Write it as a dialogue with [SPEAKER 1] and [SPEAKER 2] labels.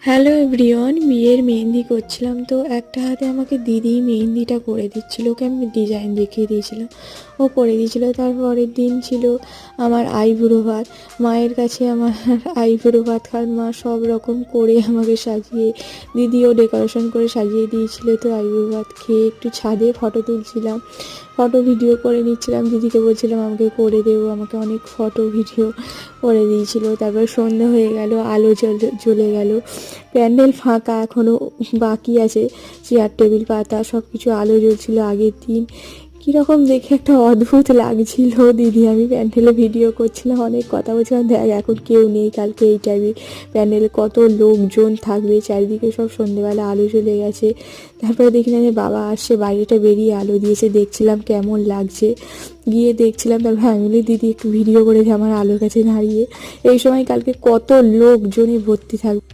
[SPEAKER 1] Hello everyone, বিয়ের মেহেন্দি করছিলাম তো একটা হাতে আমাকে দিদি মেহেন্দিটা করে দিচ্ছিল, ওকে আমি ডিজাইন দেখিয়ে দিয়েছিলাম, ও করে দিয়েছিল। তারপরের দিন ছিল আমার আইবুড়ো ভাত। মায়ের কাছে আমার আইবুড়ো ভাত খাওয়ার মা সব রকম করে আমাকে সাজিয়ে, দিদিও ডেকোরেশন করে সাজিয়ে দিয়েছিল। তো আইবুড়ো ভাত খেয়ে একটু ছাদে ফটো তুলছিলাম, ফটো ভিডিও করে নিচ্ছিলাম, দিদিকে বলছিলাম আমাকে করে দেবো, আমাকে অনেক ফটো ভিডিও করে দিয়েছিল। তারপর সন্ধ্যা হয়ে গেল, আলো জ্বলে গেল, প্যান্ডেল ফাঁকা, এখনও বাকি আছে, চেয়ার টেবিল পাতা সব কিছু, আলো জ্বলছিল আগের দিন। কীরকম দেখে একটা অদ্ভুত লাগছিল। দিদি আমি প্যান্ডেলে ভিডিও করছিলাম, অনেক কথা বলছিলাম, দেখ এখন কেউ নেই, কালকে এই টাইমে প্যান্ডেলে কত লোকজন থাকবে, চারিদিকে সব সন্ধেবেলা আলো জ্বলে গেছে। তারপরে দেখি না যে বাবা আসছে, বাইরেটা বেরিয়ে আলো দিয়েছে, দেখছিলাম কেমন লাগছে, গিয়ে দেখছিলাম। তারপর আমি বলি দিদি একটু ভিডিও করেছে আমার আলোর কাছে দাঁড়িয়ে। এই সময় কালকে কত লোকজনই ভর্তি থাকবে।